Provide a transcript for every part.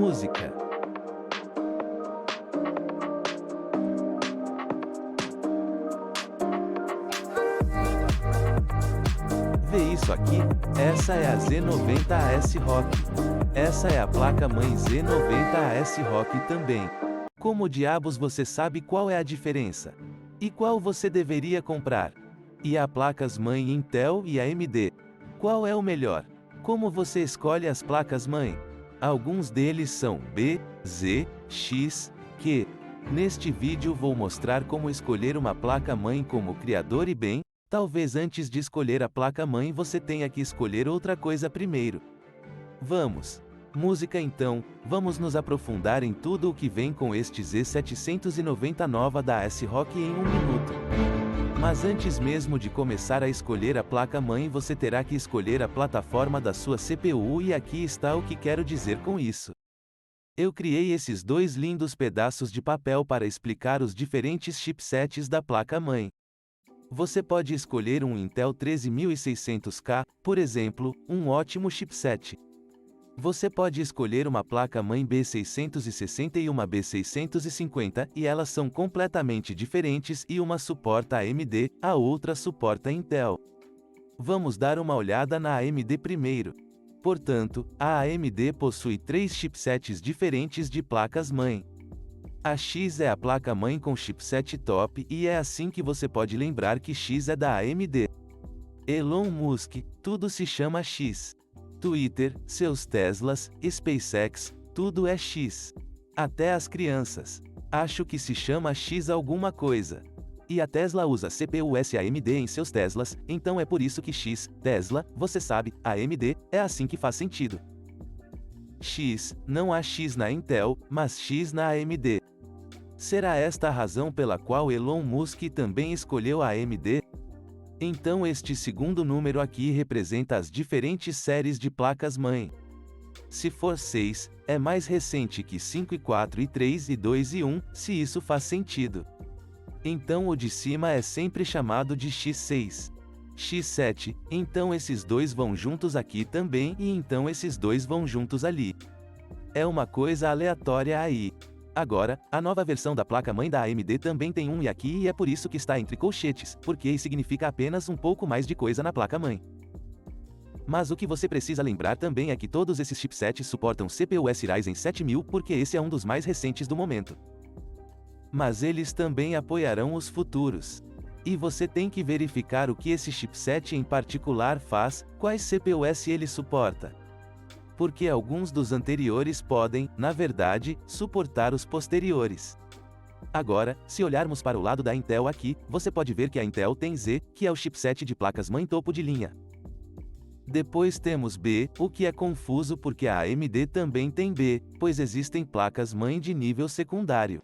Música. Vê isso aqui? Essa é a Z90AS Rock. Essa é a placa-mãe Z90AS Rock também. Como diabos você sabe qual é a diferença? E qual você deveria comprar? E há placas-mãe Intel e AMD. Qual é o melhor? Como você escolhe as placas-mãe? Alguns deles são B, Z, X, Q. Neste vídeo vou mostrar como escolher uma placa-mãe como criador e bem, talvez antes de escolher a placa-mãe você tenha que escolher outra coisa primeiro. Vamos! Música então, vamos nos aprofundar em tudo o que vem com este Z790 nova da ASRock em 1 minuto. Mas antes mesmo de começar a escolher a placa-mãe você terá que escolher a plataforma da sua CPU e aqui está o que quero dizer com isso. Eu criei esses dois lindos pedaços de papel para explicar os diferentes chipsets da placa-mãe. Você pode escolher um Intel 13600K, por exemplo, um ótimo chipset. Você pode escolher uma placa-mãe B660 e uma B650, e elas são completamente diferentes e uma suporta AMD, a outra suporta Intel. Vamos dar uma olhada na AMD primeiro. Portanto, a AMD possui 3 chipsets diferentes de placas-mãe. A X é a placa-mãe com chipset top e é assim que você pode lembrar que X é da AMD. Elon Musk, tudo se chama X. Twitter, seus Teslas, SpaceX, tudo é X. Até as crianças. Acho que se chama X alguma coisa. E a Tesla usa CPUs AMD em seus Teslas, então é por isso que X, Tesla, você sabe, AMD, é assim que faz sentido. X, não há X na Intel, mas X na AMD. Será esta a razão pela qual Elon Musk também escolheu a AMD? Então este segundo número aqui representa as diferentes séries de placas-mãe. Se for 6, é mais recente que 5 e 4 e 3 e 2 e 1, se isso faz sentido. Então o de cima é sempre chamado de X6. X7, então esses dois vão juntos aqui também e então esses dois vão juntos ali. É uma coisa aleatória aí. Agora, a nova versão da placa-mãe da AMD também tem um i aqui e é por isso que está entre colchetes, porque i significa apenas um pouco mais de coisa na placa-mãe. Mas o que você precisa lembrar também é que todos esses chipsets suportam CPUs Ryzen 7000 porque esse é um dos mais recentes do momento. Mas eles também apoiarão os futuros. E você tem que verificar o que esse chipset em particular faz, quais CPUs ele suporta. Porque alguns dos anteriores podem, na verdade, suportar os posteriores. Agora, se olharmos para o lado da Intel aqui, você pode ver que a Intel tem Z, que é o chipset de placas-mãe topo de linha. Depois temos B, o que é confuso porque a AMD também tem B, pois existem placas-mãe de nível secundário.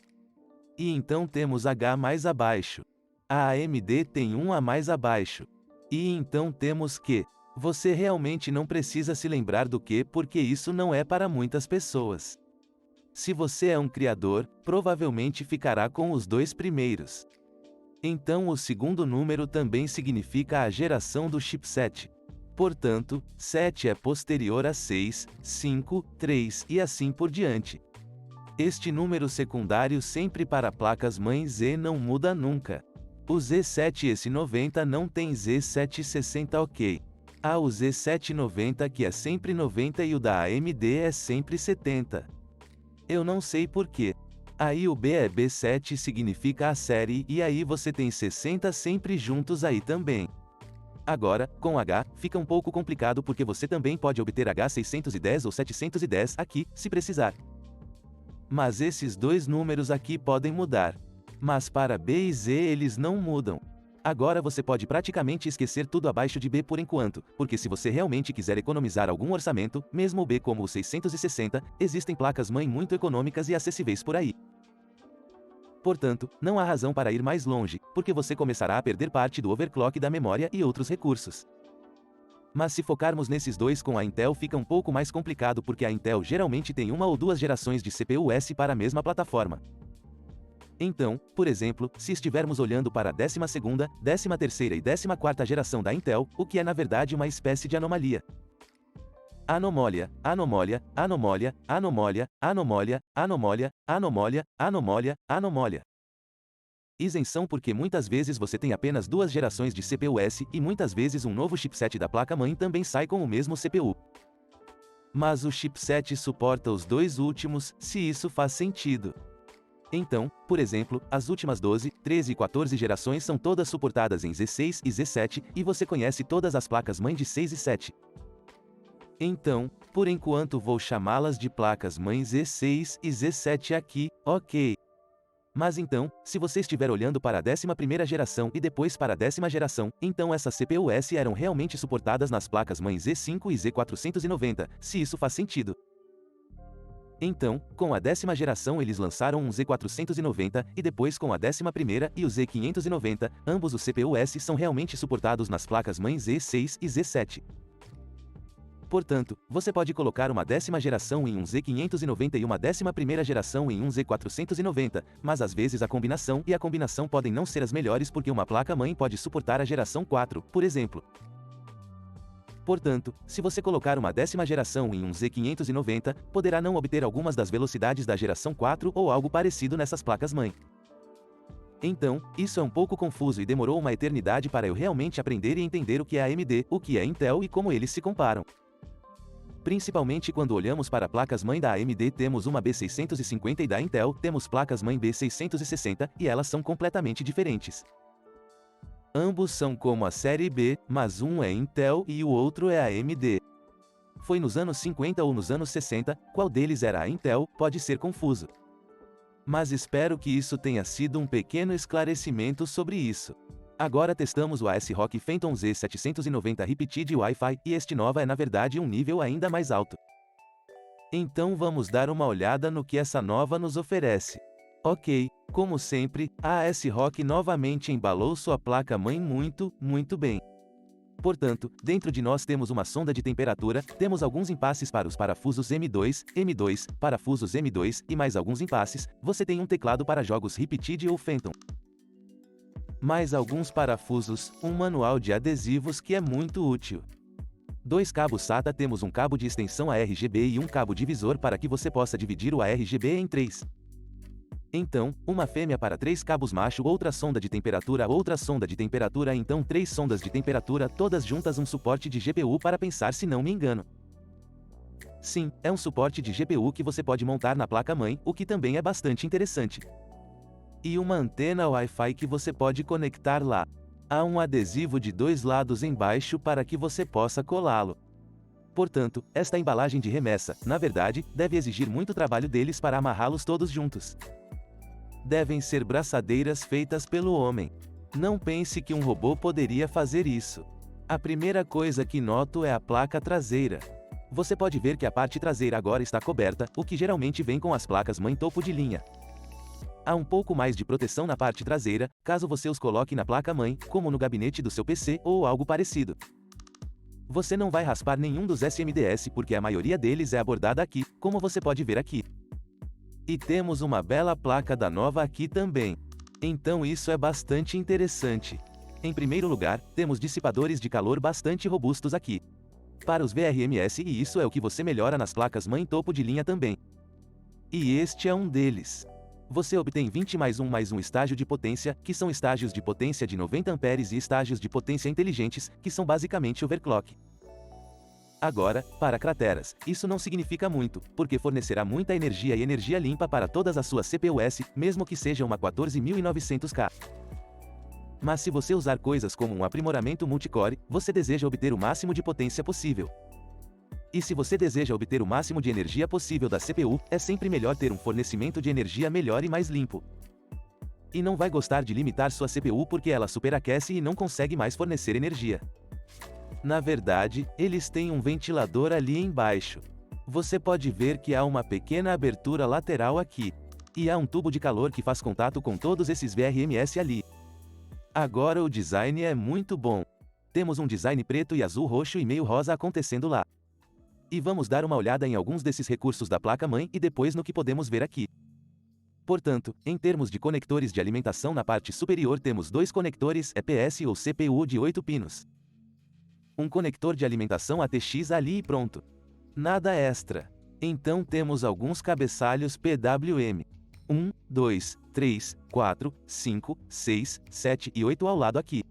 E então temos H mais abaixo. A AMD tem um A mais abaixo. E então temos Q. Você realmente não precisa se lembrar do que porque isso não é para muitas pessoas. Se você é um criador, provavelmente ficará com os dois primeiros. Então o segundo número também significa a geração do chipset. Portanto, 7 é posterior a 6, 5, 3 e assim por diante. Este número secundário sempre para placas-mãe Z não muda nunca. O Z7S90 não tem Z760 ok. Há o Z790 que é sempre 90 e o da AMD é sempre 70. Eu não sei porquê. Aí o B é B7 significa a série e aí você tem 60 sempre juntos aí também. Agora, com H, fica um pouco complicado porque você também pode obter H610 ou 710 aqui, se precisar. Mas esses dois números aqui podem mudar. Mas para B e Z eles não mudam. Agora você pode praticamente esquecer tudo abaixo de B por enquanto, porque se você realmente quiser economizar algum orçamento, mesmo o B como o 660, existem placas-mãe muito econômicas e acessíveis por aí. Portanto, não há razão para ir mais longe, porque você começará a perder parte do overclock da memória e outros recursos. Mas se focarmos nesses dois com a Intel fica um pouco mais complicado porque a Intel geralmente tem uma ou duas gerações de CPUs para a mesma plataforma. Então, por exemplo, se estivermos olhando para a 12ª, 13ª e 14ª geração da Intel, o que é na verdade uma espécie de anomalia. Anomália, anomália, anomália, anomália, anomália, anomália, anomália, anomália, anomália. Isenção porque muitas vezes você tem apenas 2 gerações de CPU-S e muitas vezes um novo chipset da placa-mãe também sai com o mesmo CPU. Mas o chipset suporta os 2 últimos, se isso faz sentido. Então, por exemplo, as últimas 12, 13 e 14 gerações são todas suportadas em Z6 e Z7, e você conhece todas as placas-mãe de 6 e 7. Então, por enquanto vou chamá-las de placas-mãe Z6 e Z7 aqui, ok. Mas então, se você estiver olhando para a 11ª geração e depois para a 10ª geração, então essas CPU-S eram realmente suportadas nas placas-mãe Z5 e Z490, se isso faz sentido. Então, com a 10ª geração eles lançaram um Z490, e depois com a 11ª e o Z590, ambos os CPU-S são realmente suportados nas placas-mãe Z6 e Z7. Portanto, você pode colocar uma 10ª geração em um Z590 e uma 11ª geração em um Z490, mas às vezes a combinação podem não ser as melhores porque uma placa-mãe pode suportar a geração 4, por exemplo. Portanto, se você colocar uma 10ª geração em um Z590, poderá não obter algumas das velocidades da geração 4 ou algo parecido nessas placas-mãe. Então, isso é um pouco confuso e demorou uma eternidade para eu realmente aprender e entender o que é AMD, o que é Intel e como eles se comparam. Principalmente quando olhamos para placas-mãe da AMD temos uma B650 e da Intel temos placas-mãe B660, e elas são completamente diferentes. Ambos são como a série B, mas um é Intel e o outro é AMD. Foi nos anos 50 ou nos anos 60, qual deles era a Intel, pode ser confuso. Mas espero que isso tenha sido um pequeno esclarecimento sobre isso. Agora testamos o ASRock Phantom Z790 Repeated Wi-Fi, e este nova é na verdade um nível ainda mais alto. Então vamos dar uma olhada no que essa nova nos oferece. Ok, como sempre, a ASRock novamente embalou sua placa-mãe muito bem. Portanto, dentro de nós temos uma sonda de temperatura, temos alguns impasses para os parafusos M2, parafusos M2 e mais alguns impasses, você tem um teclado para jogos Repeated ou Phantom. Mais alguns parafusos, um manual de adesivos que é muito útil. 2 cabos SATA, temos um cabo de extensão ARGB e um cabo divisor para que você possa dividir o ARGB em 3. Então, uma fêmea para 3 cabos macho, outra sonda de temperatura, então 3 sondas de temperatura, todas juntas, um suporte de GPU para pensar, se não me engano. Sim, é um suporte de GPU que você pode montar na placa-mãe, o que também é bastante interessante. E uma antena Wi-Fi que você pode conectar lá. Há um adesivo de 2 lados embaixo para que você possa colá-lo. Portanto, esta embalagem de remessa, na verdade, deve exigir muito trabalho deles para amarrá-los todos juntos. Devem ser braçadeiras feitas pelo homem. Não pense que um robô poderia fazer isso. A primeira coisa que noto é a placa traseira. Você pode ver que a parte traseira agora está coberta, o que geralmente vem com as placas-mãe topo de linha. Há um pouco mais de proteção na parte traseira, caso você os coloque na placa-mãe, como no gabinete do seu PC ou algo parecido. Você não vai raspar nenhum dos SMDS porque a maioria deles é abordada aqui, como você pode ver aqui. E temos uma bela placa da nova aqui também. Então isso é bastante interessante. Em primeiro lugar, temos dissipadores de calor bastante robustos aqui. Para os VRMS, e isso é o que você melhora nas placas-mãe topo de linha também. E este é um deles. Você obtém 20 mais um estágio de potência, que são estágios de potência de 90 amperes e estágios de potência inteligentes, que são basicamente overclock. Agora, para crateras, isso não significa muito, porque fornecerá muita energia e energia limpa para todas as suas CPU-S, mesmo que seja uma 14900K. Mas se você usar coisas como um aprimoramento multicore, você deseja obter o máximo de potência possível. E se você deseja obter o máximo de energia possível da CPU, é sempre melhor ter um fornecimento de energia melhor e mais limpo. E não vai gostar de limitar sua CPU porque ela superaquece e não consegue mais fornecer energia. Na verdade, eles têm um ventilador ali embaixo. Você pode ver que há uma pequena abertura lateral aqui. E há um tubo de calor que faz contato com todos esses VRMS ali. Agora o design é muito bom. Temos um design preto e azul, roxo e meio rosa acontecendo lá. E vamos dar uma olhada em alguns desses recursos da placa-mãe e depois no que podemos ver aqui. Portanto, em termos de conectores de alimentação, na parte superior temos 2 conectores EPS ou CPU de 8 pinos. Um conector de alimentação ATX ali e pronto. Nada extra. Então temos alguns cabeçalhos PWM. 1, 2, 3, 4, 5, 6, 7 e 8 ao lado aqui.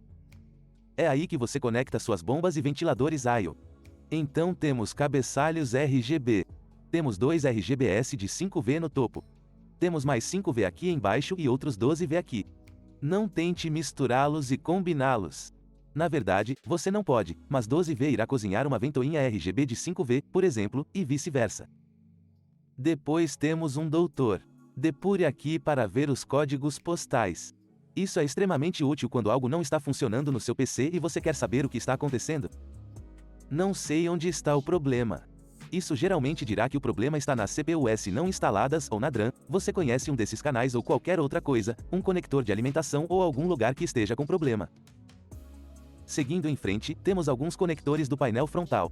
É aí que você conecta suas bombas e ventiladores I/O. Então temos cabeçalhos RGB. Temos 2 RGBS de 5V no topo. Temos mais 5V aqui embaixo e outros 12V aqui. Não tente misturá-los e combiná-los. Na verdade, você não pode, mas 12V irá cozinhar uma ventoinha RGB de 5V, por exemplo, e vice-versa. Depois temos um doutor. Depure aqui para ver os códigos postais. Isso é extremamente útil quando algo não está funcionando no seu PC e você quer saber o que está acontecendo. Não sei onde está o problema. Isso geralmente dirá que o problema está nas CPUs não instaladas ou na DRAM, você conhece um desses canais ou qualquer outra coisa, um conector de alimentação ou algum lugar que esteja com problema. Seguindo em frente, temos alguns conectores do painel frontal.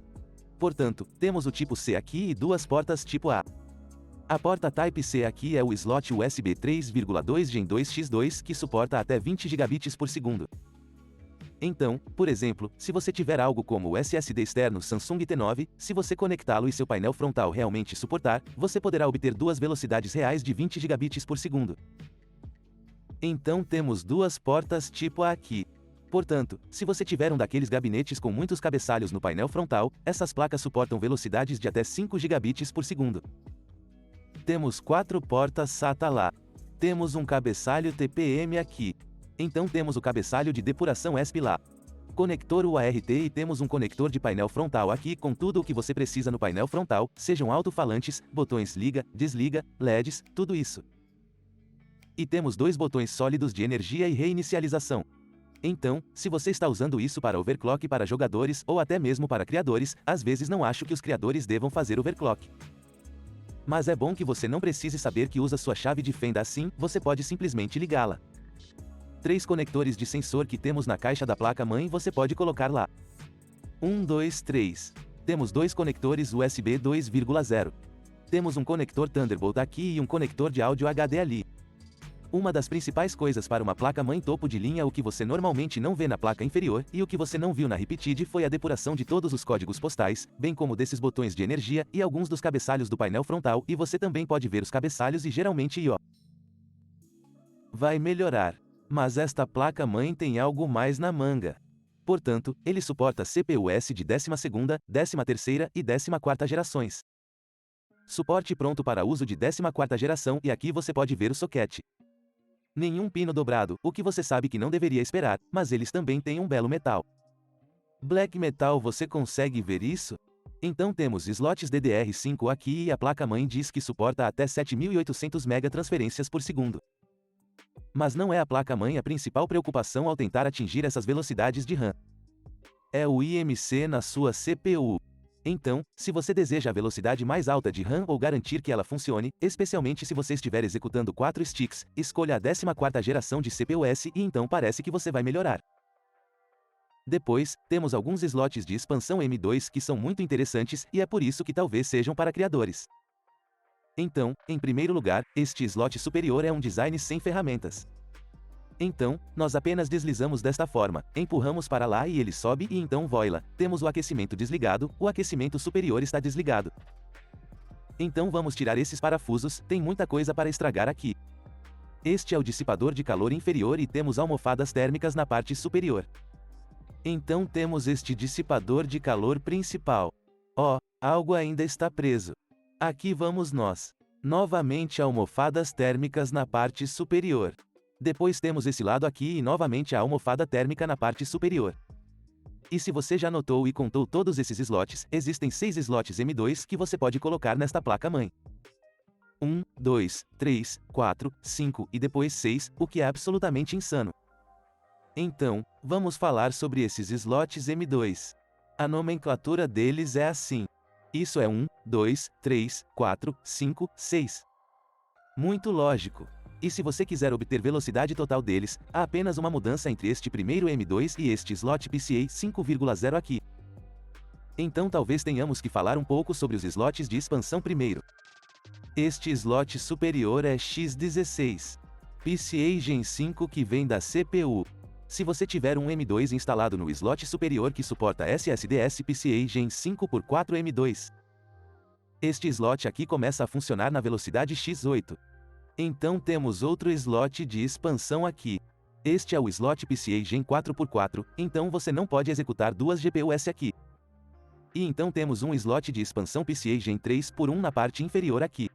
Portanto, temos o tipo C aqui e duas portas tipo A. A porta Type-C aqui é o slot USB 3.2 Gen 2x2 que suporta até 20 gigabits por segundo. Então, por exemplo, se você tiver algo como o SSD externo Samsung T9, se você conectá-lo e seu painel frontal realmente suportar, você poderá obter duas velocidades reais de 20 gigabits por segundo. Então temos duas portas tipo A aqui. Portanto, se você tiver um daqueles gabinetes com muitos cabeçalhos no painel frontal, essas placas suportam velocidades de até 5 gigabits por segundo. Temos 4 portas SATA lá. Temos um cabeçalho TPM aqui. Então temos o cabeçalho de depuração ESP lá. Conector UART e temos um conector de painel frontal aqui com tudo o que você precisa no painel frontal, sejam alto-falantes, botões liga, desliga, LEDs, tudo isso. E temos 2 botões sólidos de energia e reinicialização. Então, se você está usando isso para overclock para jogadores ou até mesmo para criadores, às vezes não acho que os criadores devam fazer overclock. Mas é bom que você não precise saber que usa sua chave de fenda assim, você pode simplesmente ligá-la. 3 conectores de sensor que temos na caixa da placa-mãe você pode colocar lá. 1, 2, 3. Temos 2 conectores USB 2.0. Temos um conector Thunderbolt aqui e um conector de áudio HD ali. Uma das principais coisas para uma placa-mãe topo de linha o que você normalmente não vê na placa inferior, e o que você não viu na Repeated foi a depuração de todos os códigos postais, bem como desses botões de energia, e alguns dos cabeçalhos do painel frontal, e você também pode ver os cabeçalhos e geralmente I/O. Vai melhorar. Mas esta placa-mãe tem algo mais na manga. Portanto, ele suporta CPUs de 12ª, 13ª e 14ª gerações. Suporte pronto para uso de 14ª geração e aqui você pode ver o soquete. Nenhum pino dobrado, o que você sabe que não deveria esperar, mas eles também têm um belo metal. Black Metal, você consegue ver isso? Então temos slots DDR5 aqui e a placa-mãe diz que suporta até 7.800 MB transferências por segundo. Mas não é a placa-mãe a principal preocupação ao tentar atingir essas velocidades de RAM. É o IMC na sua CPU. Então, se você deseja a velocidade mais alta de RAM ou garantir que ela funcione, especialmente se você estiver executando 4 sticks, escolha a 14ª geração de CPUs e então parece que você vai melhorar. Depois, temos alguns slots de expansão M2 que são muito interessantes e é por isso que talvez sejam para criadores. Então, em primeiro lugar, este slot superior é um design sem ferramentas. Então, nós apenas deslizamos desta forma, empurramos para lá e ele sobe e então voila, temos o aquecimento desligado, o aquecimento superior está desligado. Então vamos tirar esses parafusos, tem muita coisa para estragar aqui. Este é o dissipador de calor inferior e temos almofadas térmicas na parte superior. Então temos este dissipador de calor principal. Oh, algo ainda está preso. Aqui vamos nós. Novamente almofadas térmicas na parte superior. Depois temos esse lado aqui e novamente a almofada térmica na parte superior. E se você já notou e contou todos esses slots, existem 6 slots M2 que você pode colocar nesta placa-mãe. 1, 2, 3, 4, 5 e depois 6, o que é absolutamente insano. Então, vamos falar sobre esses slots M2. A nomenclatura deles é assim. Isso é 1, 2, 3, 4, 5, 6. Muito lógico. E se você quiser obter velocidade total deles, há apenas uma mudança entre este primeiro M2 e este slot PCA 5.0 aqui. Então talvez tenhamos que falar um pouco sobre os slots de expansão primeiro. Este slot superior é X16. PCA Gen 5 que vem da CPU. Se você tiver um M2 instalado no slot superior que suporta SSDs PCA Gen 5 por 4 M2. Este slot aqui começa a funcionar na velocidade x8. Então temos outro slot de expansão aqui. Este é o slot PCIe Gen 4x4, então você não pode executar duas GPUs aqui. E então temos um slot de expansão PCIe Gen 3x1 na parte inferior aqui.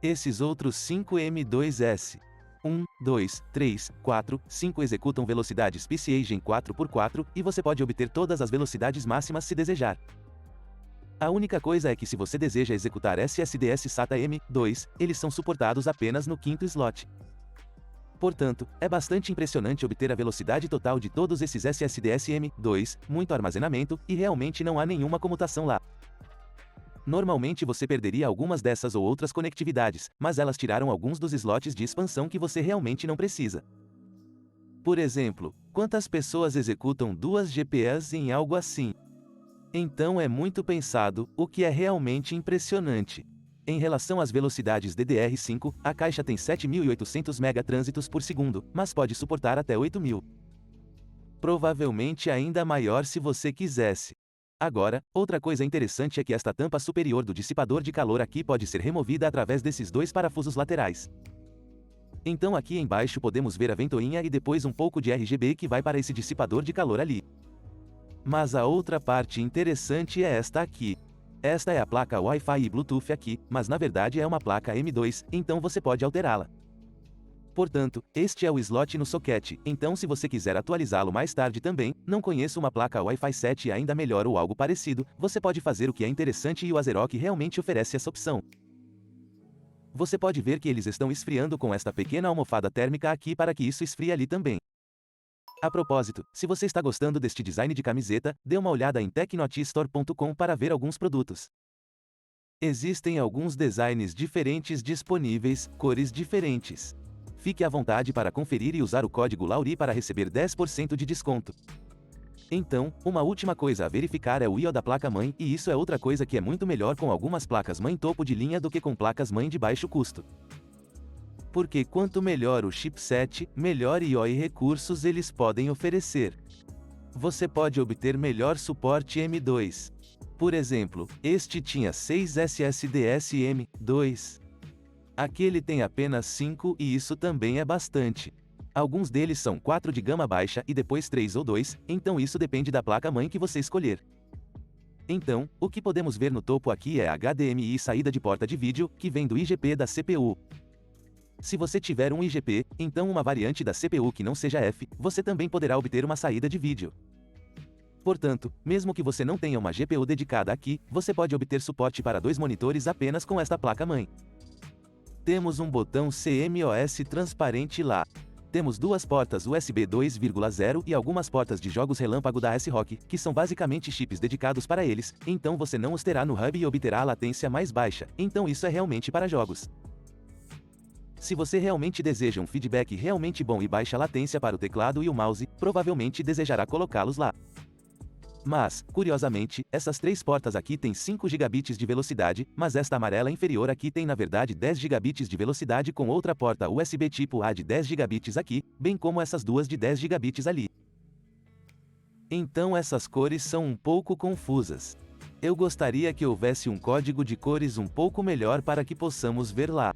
Esses outros 5 M2S 1, 2, 3, 4, 5 executam velocidades PCIe Gen 4x4 e você pode obter todas as velocidades máximas se desejar. A única coisa é que se você deseja executar SSDs SATA M2, eles são suportados apenas no quinto slot. Portanto, é bastante impressionante obter a velocidade total de todos esses SSDs M2, muito armazenamento, e realmente não há nenhuma comutação lá. Normalmente você perderia algumas dessas ou outras conectividades, mas elas tiraram alguns dos slots de expansão que você realmente não precisa. Por exemplo, quantas pessoas executam duas GPUs em algo assim? Então é muito pensado, o que é realmente impressionante. Em relação às velocidades DDR5, a caixa tem 7.800 megatrânsitos por segundo, mas pode suportar até 8.000. Provavelmente ainda maior se você quisesse. Agora, outra coisa interessante é que esta tampa superior do dissipador de calor aqui pode ser removida através desses dois parafusos laterais. Então aqui embaixo podemos ver a ventoinha e depois um pouco de RGB que vai para esse dissipador de calor ali. Mas a outra parte interessante é esta aqui. Esta é a placa Wi-Fi e Bluetooth aqui, mas na verdade é uma placa M2, então você pode alterá-la. Portanto, este é o slot no socket, então se você quiser atualizá-lo mais tarde também, não conheço uma placa Wi-Fi 7 ainda melhor ou algo parecido, você pode fazer o que é interessante e o Azeroth realmente oferece essa opção. Você pode ver que eles estão esfriando com esta pequena almofada térmica aqui para que isso esfrie ali também. A propósito, se você está gostando deste design de camiseta, dê uma olhada em tecnotistore.com para ver alguns produtos. Existem alguns designs diferentes disponíveis, cores diferentes. Fique à vontade para conferir e usar o código LAURI para receber 10% de desconto. Então, uma última coisa a verificar é o I/O da placa-mãe, e isso é outra coisa que é muito melhor com algumas placas-mãe topo de linha do que com placas-mãe de baixo custo. Porque quanto melhor o chipset, melhor I/O e recursos eles podem oferecer. Você pode obter melhor suporte M2. Por exemplo, este tinha 6 SSDs M2. Aquele tem apenas 5 e isso também é bastante. Alguns deles são 4 de gama baixa e depois 3 ou 2, então isso depende da placa-mãe que você escolher. Então, o que podemos ver no topo aqui é a HDMI saída de porta de vídeo, que vem do IGP da CPU. Se você tiver um IGP, então uma variante da CPU que não seja F, você também poderá obter uma saída de vídeo. Portanto, mesmo que você não tenha uma GPU dedicada aqui, você pode obter suporte para 2 monitores apenas com esta placa-mãe. Temos um botão CMOS transparente lá. Temos duas portas USB 2.0 e algumas portas de jogos relâmpago da ASRock, que são basicamente chips dedicados para eles, então você não os terá no hub e obterá a latência mais baixa, então isso é realmente para jogos. Se você realmente deseja um feedback realmente bom e baixa latência para o teclado e o mouse, provavelmente desejará colocá-los lá. Mas, curiosamente, essas três portas aqui têm 5 GB de velocidade, mas esta amarela inferior aqui tem na verdade 10 GB de velocidade com outra porta USB tipo A de 10 GB aqui, bem como essas duas de 10 GB ali. Então essas cores são um pouco confusas. Eu gostaria que houvesse um código de cores um pouco melhor para que possamos ver lá.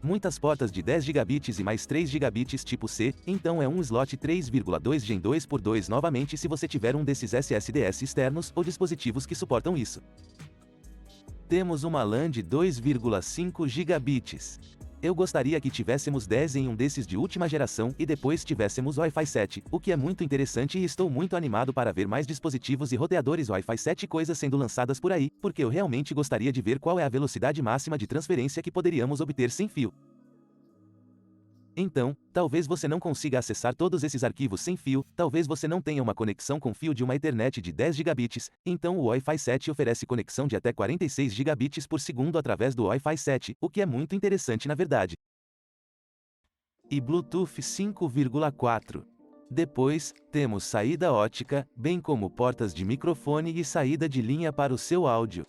Muitas portas de 10 GB e mais 3 GB tipo C, então é um slot 3,2 Gen 2x2 novamente se você tiver um desses SSDs externos ou dispositivos que suportam isso. Temos uma LAN de 2,5 GB. Eu gostaria que tivéssemos 10 em um desses de última geração e depois tivéssemos Wi-Fi 7, o que é muito interessante e estou muito animado para ver mais dispositivos e roteadores Wi-Fi 7 e coisas sendo lançadas por aí, porque eu realmente gostaria de ver qual é a velocidade máxima de transferência que poderíamos obter sem fio. Então, talvez você não consiga acessar todos esses arquivos sem fio, talvez você não tenha uma conexão com fio de uma Ethernet de 10 GB, então o Wi-Fi 7 oferece conexão de até 46 GB por segundo através do Wi-Fi 7, o que é muito interessante na verdade. E Bluetooth 5,4. Depois, temos saída ótica, bem como portas de microfone e saída de linha para o seu áudio.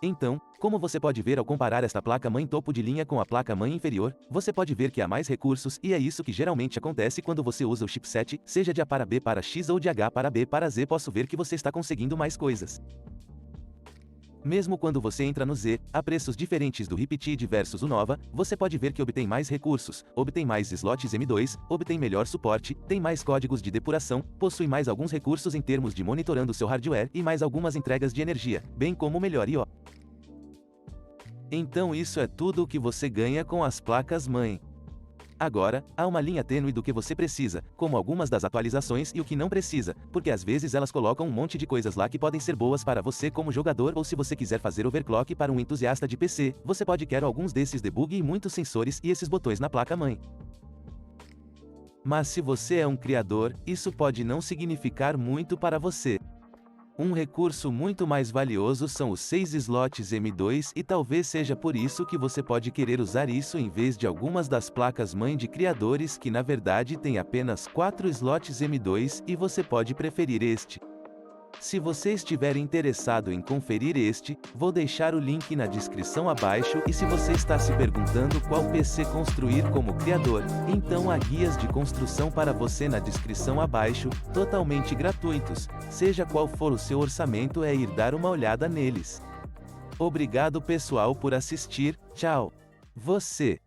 Então, como você pode ver ao comparar esta placa-mãe topo de linha com a placa-mãe inferior, você pode ver que há mais recursos e é isso que geralmente acontece quando você usa o chipset, seja de A para B para X ou de H para B para Z, posso ver que você está conseguindo mais coisas. Mesmo quando você entra no Z, a preços diferentes do Riptide versus o Nova, você pode ver que obtém mais recursos, obtém mais slots M2, obtém melhor suporte, tem mais códigos de depuração, possui mais alguns recursos em termos de monitorando seu hardware e mais algumas entregas de energia, bem como melhor I/O. Então isso é tudo o que você ganha com as placas-mãe. Agora, há uma linha tênue do que você precisa, como algumas das atualizações e o que não precisa, porque às vezes elas colocam um monte de coisas lá que podem ser boas para você como jogador ou se você quiser fazer overclock para um entusiasta de PC, você pode querer alguns desses debug e muitos sensores e esses botões na placa-mãe. Mas se você é um criador, isso pode não significar muito para você. Um recurso muito mais valioso são os 6 slots M2 e talvez seja por isso que você pode querer usar isso em vez de algumas das placas-mãe de criadores que na verdade têm apenas 4 slots M2 e você pode preferir este. Se você estiver interessado em conferir este, vou deixar o link na descrição abaixo e se você está se perguntando qual PC construir como criador, então há guias de construção para você na descrição abaixo, totalmente gratuitos, seja qual for o seu orçamento é ir dar uma olhada neles. Obrigado pessoal por assistir, tchau! Você